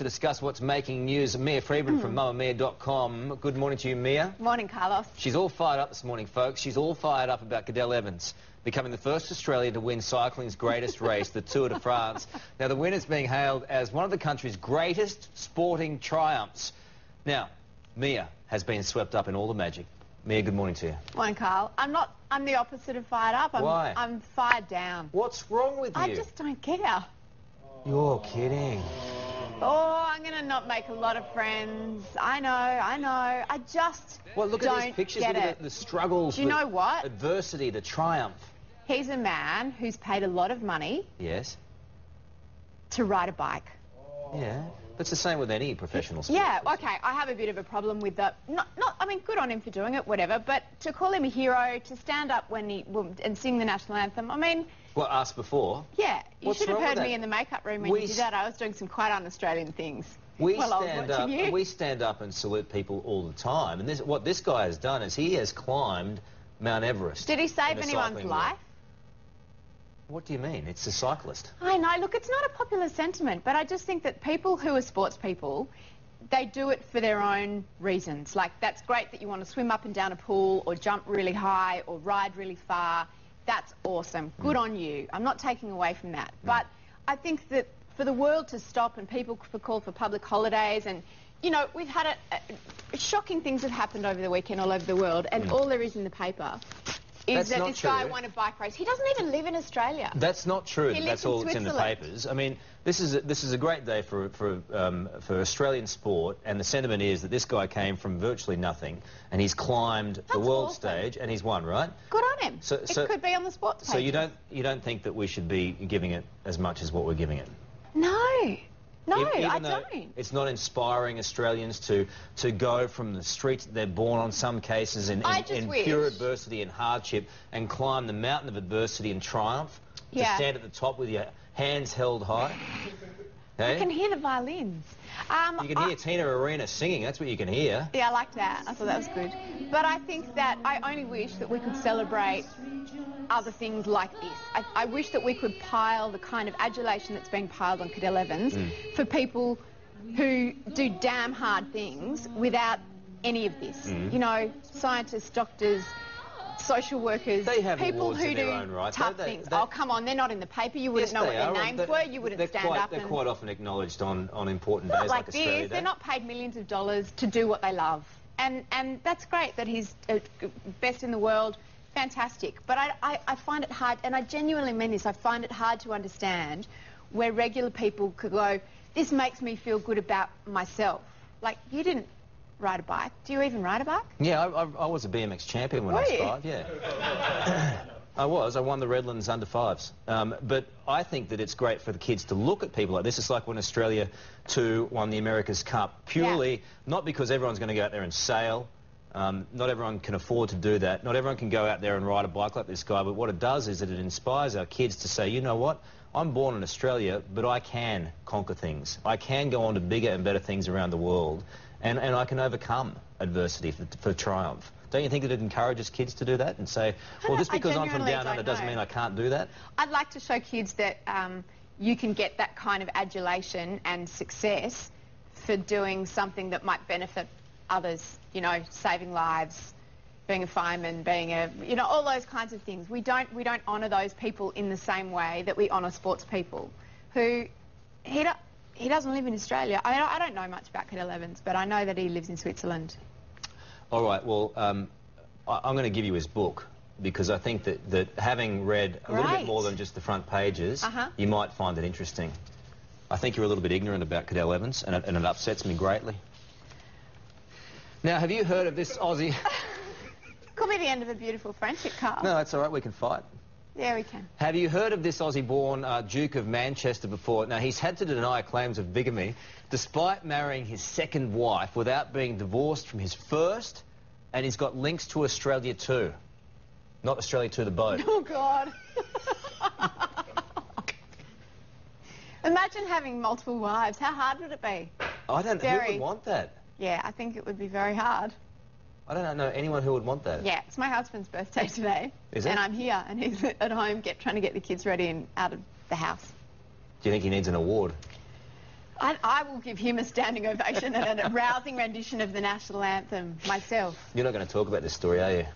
to discuss what's making news. Mia Freeman from mamamia.com. Good morning to you, Mia. Morning, Carlos. She's all fired up this morning, folks. She's all fired up about Cadel Evans becoming the first Australian to win cycling's greatest race, the Tour de France. Now, the winner's being hailed as one of the country's greatest sporting triumphs. Now, Mia has been swept up in all the magic. Mia, good morning to you. Morning, Carl. I'm the opposite of fired up. Why? I'm fired down. What's wrong with you? I just don't care. You're kidding. Oh, I'm going to not make a lot of friends. I know. I just Well, look don't at these pictures. get Look it. at the struggles. Do you know what? Adversity, the triumph. He's a man who's paid a lot of money Yes. to ride a bike. Yeah. It's the same with any professional sport. Yeah, okay, I have a bit of a problem with that. I mean, good on him for doing it, whatever, but to call him a hero, to stand up and sing the national anthem, I mean... Well, asked before. Yeah, you What's should have wrong with heard that? me in the makeup room when you did that. I was doing some quite un-Australian things. We I was watching you. we stand up and salute people all the time. And what this guy has done is he has climbed Mount Everest. Did he save in a anyone's cycling life? race. What do you mean? It's a cyclist. I know, look, it's not a popular sentiment, but I just think that people who are sports people, they do it for their own reasons. Like, that's great that you want to swim up and down a pool or jump really high or ride really far. That's awesome. Good on you. I'm not taking away from that. But I think that for the world to stop and people call for public holidays and, you know, we've had shocking things have happened over the weekend all over the world, and all there is in the paper is that this guy won a bike race. He doesn't even live in Australia. That's not true. That's all that's in the Switzerland. papers. I mean, this is a great day for Australian sport, and the sentiment is that this guy came from virtually nothing, and he's climbed the world stage, and he's won, right? Good on him. So it could be on the sports page. So you don't think that we should be giving it as much as what we're giving it? No. No, Even I though don't. It's not inspiring Australians to go from the streets that they're born on, some cases in pure adversity and hardship, and climb the mountain of adversity and triumph, to stand at the top with your hands held high. I can hear the violins. You can hear Tina Arena singing, that's what you can hear. Yeah, I liked that. I thought that was good. But I think that I only wish that we could celebrate other things like this. I wish that we could pile the kind of adulation that's being piled on Cadel Evans for people who do damn hard things without any of this. You know, scientists, doctors, social workers, they have people who in do their own right. tough things. Oh, come on, they're not in the paper. You wouldn't know what their names were. You wouldn't stand up. They're quite often acknowledged on important days like Australia Day. They're not paid millions of dollars to do what they love. And that's great that he's best in the world. Fantastic. But I find it hard, and I genuinely mean this, I find it hard to understand where regular people could go, this makes me feel good about myself. Like, you didn't ride a bike. Do you even ride a bike? Yeah, I was a BMX champion when I was 5, yeah. I won the Redlands under 5s. But I think that it's great for the kids to look at people like this. It's like when Australia 2 won the America's Cup, purely not because everyone's going to go out there and sail. Not everyone can afford to do that. Not everyone can go out there and ride a bike like this guy, but what it does is that it inspires our kids to say, you know what, I'm born in Australia, but I can conquer things. I can go on to bigger and better things around the world, and I can overcome adversity for triumph. Don't you think that it encourages kids to do that and say, well, just because I'm from down under doesn't mean I can't do that? I'd like to show kids that you can get that kind of adulation and success for doing something that might benefit others, you know, saving lives, being a fireman, being you know, all those kinds of things. We don't honour those people in the same way that we honour sports people who, he doesn't live in Australia. I don't know much about Cadel Evans, but I know that he lives in Switzerland. All right, well, I'm going to give you his book, because I think that having read a little bit more than just the front pages, you might find it interesting. I think you're a little bit ignorant about Cadel Evans, and it upsets me greatly. Now, have you heard of this Aussie... Could be the end of a beautiful friendship, Carl. No, that's all right, we can fight. Yeah, we can. Have you heard of this Aussie-born Duke of Manchester before? Now, he's had to deny claims of bigamy, despite marrying his second wife without being divorced from his first, and he's got links to Australia too. Not Australia 2, the boat. Oh, God. Imagine having multiple wives. How hard would it be? I don't know. Who would want that? Yeah, I think it would be very hard. I don't know anyone who would want that. Yeah, it's my husband's birthday today. Is it? And I'm here, and he's at home trying to get the kids ready and out of the house. Do you think he needs an award? I will give him a standing ovation and a rousing rendition of the national anthem myself. You're not going to talk about this story, are you?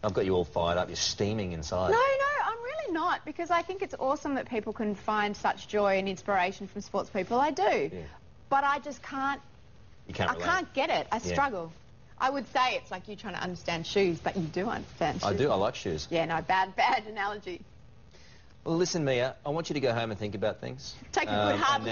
I've got you all fired up. You're steaming inside. No, I'm really not, because I think it's awesome that people can find such joy and inspiration from sports people. I do. Yeah. But I just can't... You can't relate. I can't get it. I struggle. I would say it's like you trying to understand shoes, but you do understand shoes. I do. I like shoes. Yeah, no, bad analogy. Well, listen, Mia, I want you to go home and think about things. Take a good hug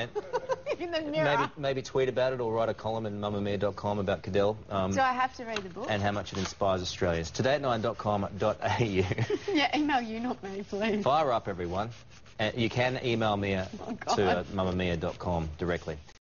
in the mirror. Maybe tweet about it or write a column in mamamia.com about Cadel. Do I have to read the book? And how much it inspires Australians. today@9.com.au. Yeah, email you, not me, please. Fire up, everyone. You can email Mia to mamamia.com directly.